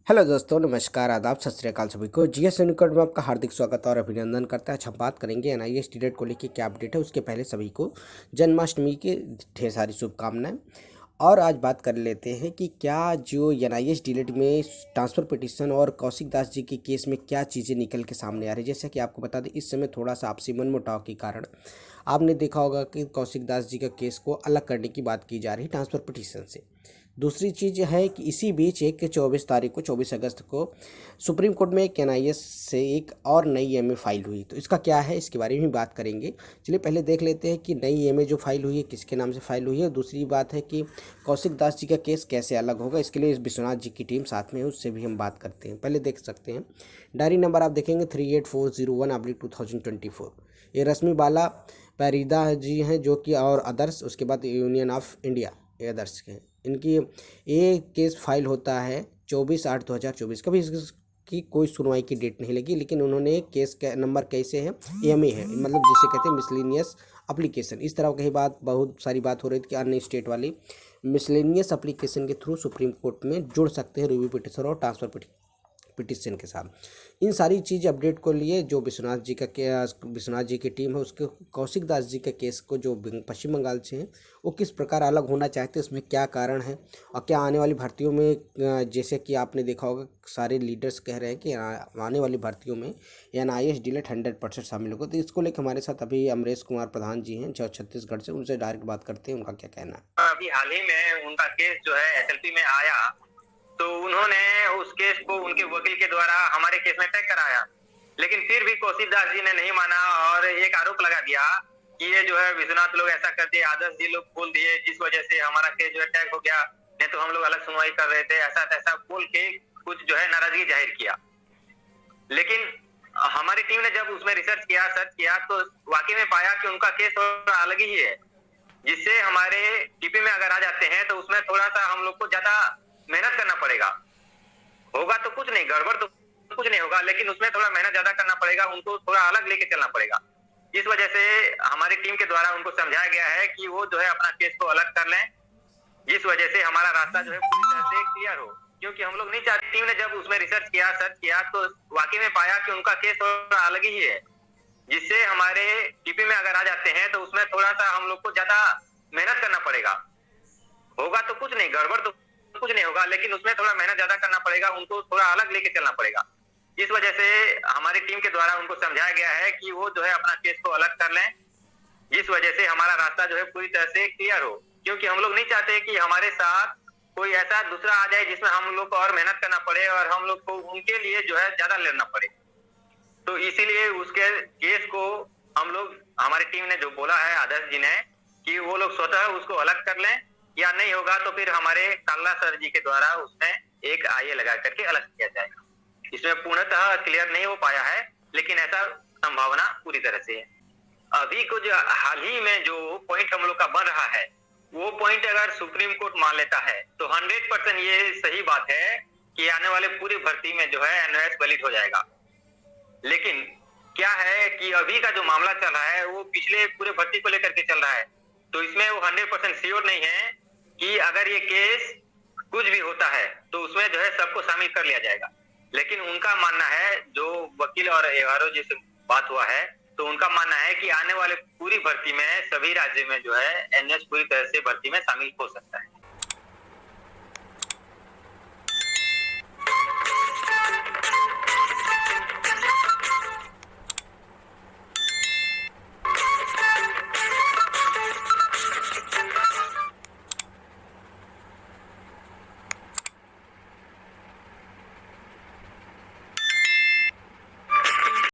Hello दोस्तों, नमस्कार, आदाब, सत श्री अकाल सभी को। जीएस यूनिकोड में आपका हार्दिक स्वागत और अभिनंदन करता है। अच्छा, हम बात करेंगे एनआईएस टीडेट को लेकर क्या अपडेट है। उसके पहले सभी को जन्माष्टमी की ढेर सारी शुभकामनाएं। और आज बात कर लेते हैं कि क्या जो एनआईएस टीडेट में ट्रांसफ़र पिटीशन और कौशिक दास जी के केस में क्या चीज़ें निकल के सामने आ रही है। जैसा कि आपको बता दें, इस समय थोड़ा सा आपसी मनमुटाव के कारण आपने देखा होगा कि कौशिक दास जी का केस को अलग करने की बात की जा रही है ट्रांसफ़र पिटीशन से। दूसरी चीज़ है कि इसी बीच 24 अगस्त को सुप्रीम कोर्ट में एक एनआईएस से एक और नई एमए फाइल हुई। तो इसका क्या है, इसके बारे में बात करेंगे। चलिए पहले देख लेते हैं कि नई एमए जो फाइल हुई है किसके नाम से फाइल हुई है। दूसरी बात है कि कौशिक दास जी का केस कैसे अलग होगा। इसके लिए विश्वनाथ जी की टीम साथ में है, उससे भी हम बात करते हैं। पहले देख सकते हैं डायरी नंबर, आप देखेंगे 38401/2024। ये रश्मि बाला पैरीदा जी हैं जो कि, और अदर्स, उसके बाद यूनियन ऑफ इंडिया अदर्स के। इनकी ये केस फाइल होता है 24/8/2024। कभी इसकी कोई सुनवाई की डेट नहीं लगी, लेकिन उन्होंने केस का नंबर कैसे है, एमए है, मतलब जिसे कहते हैं मिसलेनियस एप्लीकेशन। इस तरह की बात, बहुत सारी बात हो रही थी कि अन्य स्टेट वाली मिसलेनियस एप्लीकेशन के थ्रू सुप्रीम कोर्ट में जुड़ सकते हैं रिव्यू पिटिशन और ट्रांसफर पिटिशन के साथ। इन सारी चीज़ अपडेट को लिए जो विश्वनाथ जी की टीम है, उसके कौशिक दास जी के केस को जो पश्चिम बंगाल से हैं वो किस प्रकार अलग होना चाहते हैं, उसमें क्या कारण है और क्या आने वाली भर्तियों में, जैसे कि आपने देखा होगा सारे लीडर्स कह रहे हैं कि आने वाली भर्तियों में एनआईएस डीलेट 100% शामिल होगा। तो इसको लेकर हमारे साथ अभी अमरेश कुमार प्रधान जी हैं जो छत्तीसगढ़ से, उनसे डायरेक्ट बात करते हैं, उनका क्या कहना है। अभी हाल ही में उनका केस जो है एसएलपी में आया, तो उन्होंने उस केस को उनके वकील के द्वारा हमारे केस में टैग कराया, लेकिन फिर भी कौशिक दास जी ने नहीं माना और एक आरोप लगा दिया कि ये जो है विश्वनाथ लोग ऐसा कर दिए, आदर्श जी लोग बोल दिए, जिस वजह से हमारा केस जो है टैग हो गया, नहीं तो हम लोग अलग सुनवाई कर रहे थे, ऐसा तैसा बोल के कुछ जो है नाराजगी जाहिर किया। लेकिन हमारी टीम ने जब उसमें रिसर्च किया, सर्च किया, तो वाकई में पाया कि उनका केस थोड़ा अलग ही है, जिससे हमारे टीपी में अगर आ जाते हैं तो उसमें थोड़ा सा हम लोग को ज्यादा मेहनत करना पड़ेगा। होगा तो कुछ नहीं, गड़बड़ तो कुछ नहीं होगा, लेकिन उसमें थोड़ा मेहनत ज्यादा करना पड़ेगा, उनको थोड़ा अलग लेके चलना पड़ेगा। इस वजह से हमारी टीम के द्वारा उनको समझाया गया है कि वो जो है अपना केस को अलग कर लें, जिस वजह से हमारा रास्ता जो है पूरी तरह से क्लियर हो। क्योंकि हम लोग नहीं चाहते, टीम ने जब उसमें रिसर्च किया, सर्च किया, तो वाकई में पाया कि उनका केस थोड़ा अलग ही है, जिससे हमारे टीपी में अगर आ जाते हैं तो उसमें थोड़ा सा हम लोग को ज्यादा मेहनत करना पड़ेगा। होगा तो कुछ नहीं, गड़बड़ तो कुछ नहीं होगा, लेकिन उसमें थोड़ा मेहनत ज्यादा करना पड़ेगा, उनको थोड़ा अलग लेके चलना पड़ेगा। इस वजह से हमारी टीम के द्वारा उनको समझाया गया है कि वो जो है अपना केस को अलग कर लें, जिस वजह से हमारा रास्ता जो है पूरी तरह से क्लियर हो। क्योंकि हम लोग नहीं चाहते कि हमारे साथ कोई ऐसा दूसरा आ जाए जिसमें हम लोग को और मेहनत करना पड़े और हम लोग को उनके लिए जो है ज्यादा लड़ना पड़े। तो इसीलिए उसके केस को हम लोग, हमारी टीम ने जो बोला है आदर्श जी ने, कि वो लोग स्वतः उसको अलग कर लें, या नहीं होगा तो फिर हमारे काला सर जी के द्वारा उसमें एक आईए लगा करके अलग किया जाएगा। इसमें पूर्णतः क्लियर नहीं हो पाया है, लेकिन ऐसा संभावना पूरी तरह से है। अभी कुछ हाल ही में जो पॉइंट हम लोग का बन रहा है, वो पॉइंट अगर सुप्रीम कोर्ट मान लेता है तो 100% ये सही बात है कि आने वाले पूरी भर्ती में जो है एनओएस वैलिड हो जाएगा। लेकिन क्या है कि अभी का जो मामला चल रहा है वो पिछले पूरे भर्ती को लेकर के चल रहा है, तो इसमें वो 100% श्योर नहीं है कि अगर ये केस कुछ भी होता है तो उसमें जो है सबको शामिल कर लिया जाएगा। लेकिन उनका मानना है, जो वकील और एआरओ जिससे बात हुआ है, तो उनका मानना है कि आने वाले पूरी भर्ती में सभी राज्य में जो है एनएस पूरी तरह से भर्ती में शामिल हो सकता है।